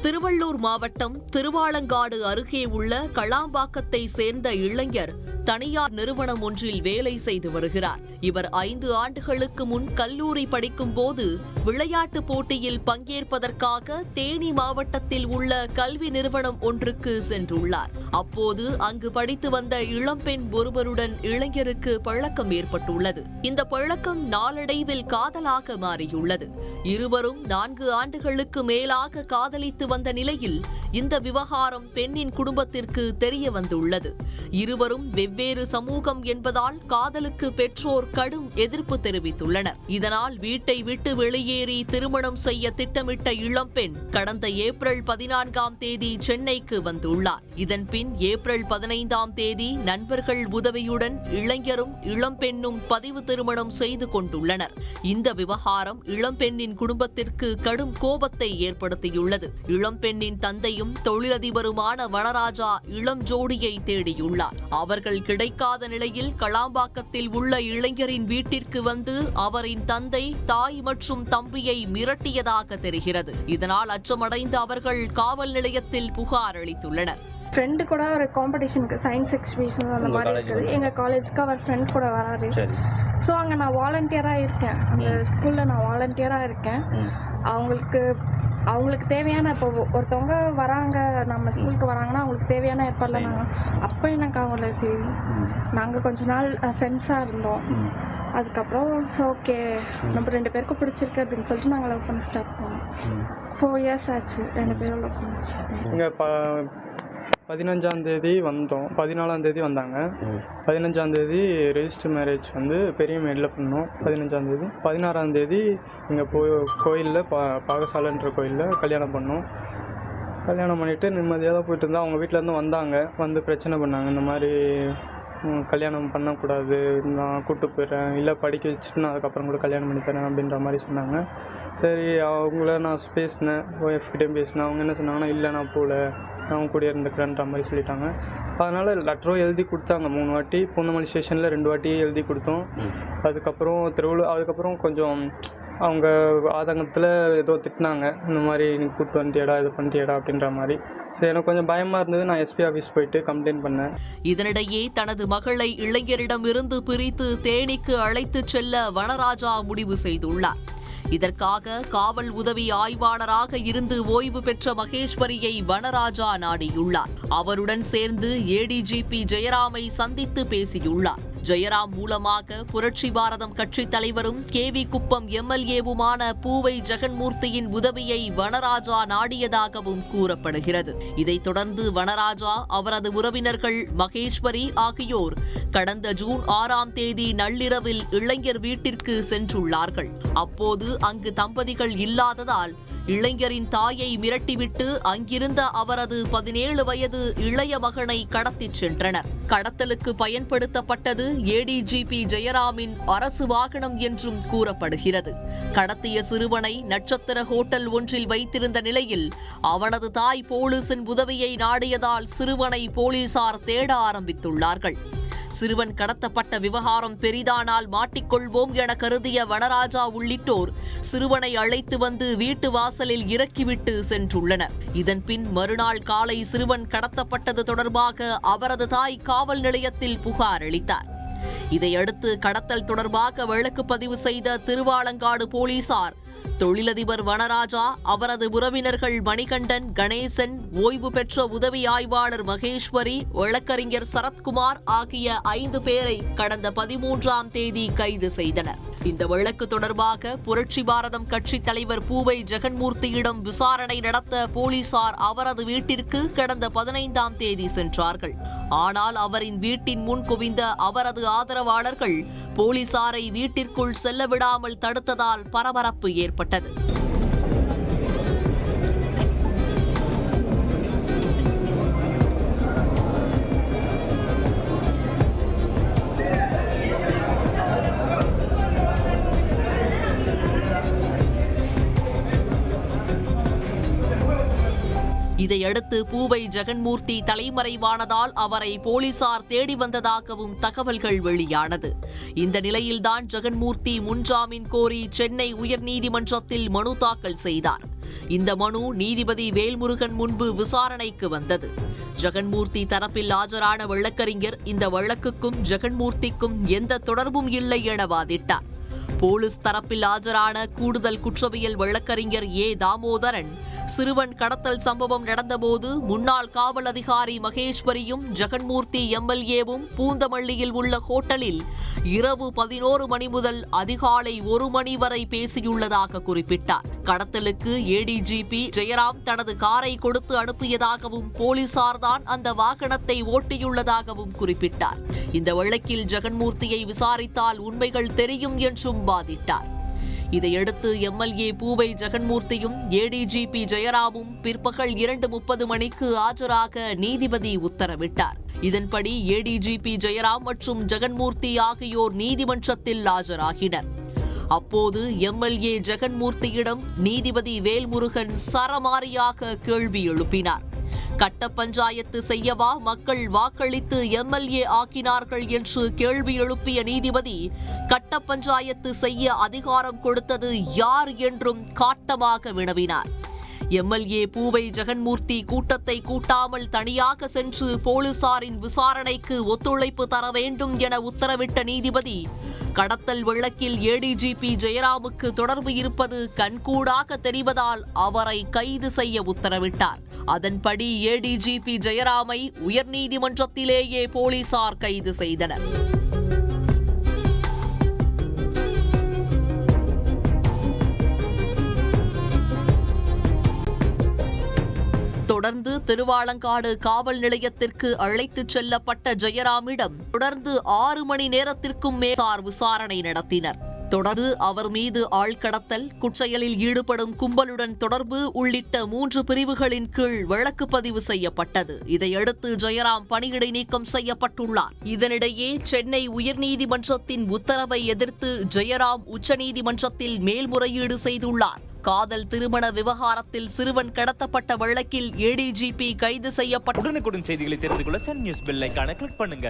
திருவள்ளூர் மாவட்டம் திருவாலங்காடு அருகே உள்ள களம்பாக்கத்தை சேர்ந்த இளைஞர் தனியார் நிறுவனம் ஒன்றில் வேலை செய்து வருகிறார். இவர் 5 ஆண்டுகளுக்கு முன் கல்லூரி படிக்கும் போது விளையாட்டுப் போட்டியில் பங்கேற்பதற்காக தேனி மாவட்டத்தில் உள்ள கல்வி நிறுவனம் ஒன்றுக்கு சென்றுள்ளார். அப்போது அங்கு படித்து வந்த இளம்பெண் ஒருவருடன் இளைஞருக்கு பழக்கம் ஏற்பட்டுள்ளது. இந்த பழக்கம் நாளடைவில் காதலாக மாறியுள்ளது. இருவரும் 4 ஆண்டுகளுக்கு மேலாக காதலித்து வந்த நிலையில் இந்த விவகாரம் பெண்ணின் குடும்பத்திற்கு தெரிய வந்துள்ளது. இருவரும் வெவ்வேறு சமூகம் என்பதால் காதலுக்கு பெற்றோர் கடும் எதிர்ப்பு தெரிவித்துள்ளனர். இதனால் வீட்டை விட்டு வெளியேறி திருமணம் செய்ய திட்டமிட்ட இளம்பெண் கடந்த ஏப்ரல் 14ஆம் தேதி சென்னைக்கு வந்துள்ளார். இதன்பின் ஏப்ரல் 15ஆம் தேதி நண்பர்கள் உதவியுடன் இளைஞரும் இளம்பெண்ணும் பதிவு திருமணம் செய்து கொண்டுள்ளனர். இந்த விவகாரம் இளம்பெண்ணின் குடும்பத்திற்கு கடும் கோபத்தை ஏற்படுத்தியுள்ளது. இளம்பெண்ணின் தந்தையும் தொழிலதிபருமான வனராஜா இளம் ஜோடியை தேடியுள்ளார். அவர்கள் கிடைக்காத நிலையில் களம்பாக்கத்தில் உள்ள இளைஞரின் வீட்டிற்கு வந்து அவரின் தந்தை, தாய் மற்றும் தம்பியை மிரட்டியதாக தெரிகிறது. இதனால் அச்சமடைந்த அவர்கள் காவல் நிலையத்தில் புகார் அளித்துள்ளனர். ஃப்ரெண்டு கூட ஒரு காம்படிஷனுக்கு சயின்ஸ் எக்ஸிபிஷன் அந்த மாதிரி இருக்குது. எங்கள் காலேஜுக்கு அவர் ஃப்ரெண்ட் கூட வராரு. ஸோ அங்கே நான் வாலண்டியராக இருக்கேன். அந்த ஸ்கூலில் நான் வாலண்டியராக இருக்கேன். அவங்களுக்கு தேவையான இப்போ ஒருத்தவங்க வராங்க, நம்ம ஸ்கூலுக்கு வராங்கன்னா அவங்களுக்கு தேவையான ஏற்பாடில் அப்போ எனக்கு அவங்கள தெரியும். நாங்கள் கொஞ்ச நாள் ஃப்ரெண்ட்ஸாக இருந்தோம். அதுக்கப்புறம் ஓகே நம்ம 2 பேருக்கும் பிடிச்சிருக்கு அப்படின்னு சொல்லிட்டு நாங்கள் லவ் பண்ண ஸ்டார்ட் பண்ணோம். 4 இயர்ஸ் ஆச்சு 2 பேரும் லவ் பண்ண ஸ்டார்ட் பண்ணோம். 15ஆம் தேதி வந்தோம். 14ஆம் தேதி வந்தாங்க. 15ஆம் தேதி ரெஜிஸ்டர் மேரேஜ் வந்து பெரியமேடில் பண்ணோம். 15ஆம் தேதி 16ஆம் தேதி இங்கே கோயிலில் பாகசாலைன்ற கோயிலில் கல்யாணம் பண்ணோம். கல்யாணம் பண்ணிவிட்டு நிம்மதியாக தான் போயிட்டு இருந்தால் அவங்க வீட்டிலேருந்து வந்தாங்க. வந்து பிரச்சனை பண்ணாங்க. இந்த மாதிரி கல்யாணம் பண்ணக்கூடாது, நான் கூப்பிட்டு போயிடுறேன், இல்லை படிக்க வச்சுட்டு நான் அதுக்கப்புறம் கூட கல்யாணம் பண்ணி தரேன் அப்படின்ற மாதிரி சொன்னாங்க. சரி, அவங்கள நான் பேசினேன், ஒய்ஃப்கிட்டையும் பேசினேன். அவங்க என்ன சொன்னாங்கன்னா, இல்லை நான் போகல, அவங்க கூட இருந்துக்கிறேன்ற மாதிரி சொல்லிட்டாங்க. அதனால் லெட்டரும் எழுதி கொடுத்தாங்க 3 வாட்டி. பூந்தமல்லி ஸ்டேஷனில் 2 வாட்டி எழுதி கொடுத்தோம். அதுக்கப்புறம் கொஞ்சம் அவங்க ஆதங்கத்தில் ஏதோ திட்டினாங்க. இந்த மாதிரி நீ கூப்பிட்டு வந்துட்டியடா, இது பண்ணிட்டியடா அப்படின்ற மாதிரி. சரி, எனக்கு கொஞ்சம் பயமாக இருந்தது. நான் எஸ்பி ஆஃபீஸ் போயிட்டு கம்ப்ளைண்ட் பண்ணேன். இதனிடையே தனது மகளை இளைஞரிடமிருந்து பிரித்து தேனிக்கு அழைத்துச் செல்ல வனராஜா முடிவு செய்துள்ளார். இதற்காக காவல் உதவி ஆய்வாளராக இருந்து ஓய்வு பெற்ற மகேஸ்வரியை வனராஜா நாடியுள்ளார். அவருடன் சேர்ந்து ஏடிஜிபி ஜெயராமை சந்தித்து பேசியுள்ளார். ஜெயராம் மூலமாக புரட்சி பாரதம் கட்சித் தலைவரும் கேவி குப்பம் எம்எல்ஏவுமான பூவை ஜெகன்மூர்த்தியின் உதவியை வனராஜா நாடியதாகவும் கூறப்படுகிறது. இதைத் தொடர்ந்து வனராஜா, அவரது உறவினர்கள் மகேஸ்வரி ஆகியோர் கடந்த ஜூன் 6ஆம் தேதி நள்ளிரவில் இளைஞர் வீட்டிற்கு சென்றுள்ளார்கள். அப்போது அங்கு தம்பதிகள் இல்லாததால் இளைஞரின் தாயை மிரட்டிவிட்டு அங்கிருந்த அவரது 17 வயது இளைய மகனை கடத்திச் சென்றனர். கடத்தலுக்கு பயன்படுத்தப்பட்டது ஏடிஜிபி ஜெயராமின் அரசு வாகனம் என்றும் கூறப்படுகிறது. கடத்திய சிறுவனை நட்சத்திர ஹோட்டல் ஒன்றில் வைத்திருந்த நிலையில் அவனது தாய் போலீசின் உதவியை நாடியதால் சிறுவனை போலீசார் தேட ஆரம்பித்துள்ளார்கள். சிறுவன் கடத்தப்பட்ட விவகாரம் பெரிதானால் மாட்டிக்கொள்வோம் என கருதிய வனராஜா உள்ளிட்டோர் சிறுவனை அழைத்து வந்து வீட்டு வாசலில் இறக்கிவிட்டு சென்றுள்ளனர். இதன்பின் மறுநாள் காலை சிறுவன் கடத்தப்பட்டது தொடர்பாக அவரது தாய் காவல் நிலையத்தில் புகார் அளித்தார். இதையடுத்து கடத்தல் தொடர்பாக வழக்கு பதிவு செய்த திருவாலங்காடு போலீசார் தொழிலதிபர் வனராஜா, அவரது உறவினர்கள் மணிகண்டன், கணேசன், ஓய்வு பெற்ற உதவி ஆய்வாளர் மகேஸ்வரி, வழக்கறிஞர் சரத்குமார் ஆகிய 5 பேரை கடந்த 13ஆம் தேதி கைது செய்தனர். இந்த வழக்கு தொடர்பாக புரட்சி பாரதம் கட்சித் தலைவர் பூவை ஜெகன்மூர்த்தியிடம் விசாரணை நடத்த போலீசார் அவரது வீட்டிற்கு கடந்த 15ஆம் தேதி சென்றார்கள். ஆனால் அவரின் வீட்டின் முன் குவிந்த அவரது ஆதரவாளர்கள் போலீசாரை வீட்டிற்குள் செல்ல விடாமல் தடுத்ததால் பரபரப்பு ஏற்பட்டது. இதையடுத்து பூவை ஜெகன்மூர்த்தி தலைமறைவானதால் அவரை போலீசார் தேடி வந்ததாகவும் தகவல்கள் வெளியானது. இந்த நிலையில்தான் ஜெகன்மூர்த்தி முன்ஜாமீன் கோரி சென்னை உயர்நீதிமன்றத்தில் மனு தாக்கல் செய்தார். இந்த மனு நீதிபதி வேல்முருகன் முன்பு விசாரணைக்கு வந்தது. ஜெகன்மூர்த்தி தரப்பில் ஆஜரான வழக்கறிஞர் இந்த வழக்குக்கும் ஜெகன்மூர்த்திக்கும் எந்த தொடர்பும் இல்லை என வாதிட்டார். போலீஸ் தரப்பில் ஆஜரான கூடுதல் குற்றவியல் வழக்கறிஞர் ஏ. தாமோதரன் சிறுவன் கடத்தல் சம்பவம் நடந்தபோது முன்னாள் காவல் அதிகாரி மகேஸ்வரியும் ஜெகன்மூர்த்தி எம்எல்ஏவும் பூந்தமல்லியில் உள்ள ஹோட்டலில் இரவு 11 மணி முதல் அதிகாலை 1 மணி வரை பேசியுள்ளதாக குறிப்பிட்டார். கடத்தலுக்கு ஏடிஜிபி ஜெயராம் தனது காரை கொடுத்து அனுப்பியதாகவும் போலீசார்தான் அந்த வாகனத்தை ஓட்டியுள்ளதாகவும் குறிப்பிட்டார். இந்த வழக்கில் ஜெகன்மூர்த்தியை விசாரித்தால் உண்மைகள் தெரியும் என்றும் வாதிட்டார். இதையடுத்து எம்எல்ஏ பூவை ஜெகன்மூர்த்தியும் ஏடிஜிபி ஜெயராமும் பிற்பகல் 2:30 மணிக்கு ஆஜராக நீதிபதி உத்தரவிட்டார். இதன்படி ஏடிஜிபி ஜெயராம் மற்றும் ஜெகன்மூர்த்தி ஆகியோர் நீதிமன்றத்தில் ஆஜராகினர். அப்போது எம்எல்ஏ ஜெகன்மூர்த்தியிடம் நீதிபதி வேல்முருகன் சரமாரியாக கேள்வி எழுப்பினார். கட்ட பஞ்சாயத்து செய்யவா மக்கள் வாக்களித்து எம்எல்ஏ ஆக்கினார்கள் என்று கேள்வி எழுப்பிய நீதிபதி கட்ட பஞ்சாயத்து செய்ய அதிகாரம் கொடுத்தது யார் என்றும் காட்டமாக வினவினார். எம்எல்ஏ பூவை ஜெகன்மூர்த்தி கூட்டத்தை கூட்டாமல் தனியாக சென்று போலீசாரின் விசாரணைக்கு ஒத்துழைப்பு தர வேண்டும் என உத்தரவிட்ட நீதிபதி கடத்தல் வழக்கில் ஏடிஜிபி ஜெயராமுக்கு தொடர்பு இருப்பது கண்கூடாக தெரிவதால் அவரை கைது செய்ய உத்தரவிட்டார். அதன்படி ஏடிஜிபி ஜெயராமை உயர்நீதிமன்றத்திலேயே போலீசார் கைது செய்தனர். தொடர்ந்து திருவாலங்காடு காவல் நிலையத்திற்கு அழைத்துச் செல்லப்பட்ட ஜெயராமிடம் தொடர்ந்து 6 மணி நேரத்திற்கும் மேல் விசாரணை நடத்தினர். தொடர்ந்து அவர் மீது ஆழ்கடத்தல், குற்றச்செயலில் ஈடுபடும் கும்பலுடன் தொடர்பு உள்ளிட்ட 3 பிரிவுகளின் கீழ் வழக்கு பதிவு செய்யப்பட்டது. இதையடுத்து ஜெயராம் பணியிடை நீக்கம் செய்யப்பட்டுள்ளார். இதனிடையே சென்னை உயர்நீதிமன்றத்தின் உத்தரவை எதிர்த்து ஜெயராம் உச்சநீதிமன்றத்தில் மேல்முறையீடு செய்துள்ளார். காதல் திருமண விவகாரத்தில் சிறுவன் கடத்தப்பட்ட வழக்கில் ஏடிஜிபி கைது செய்யப்பட்ட உடனுக்குடன் செய்திகளை தெரிந்து கொள்ள சன் நியூஸ் பெல் ஐகானை கிளிக் பண்ணுங்க.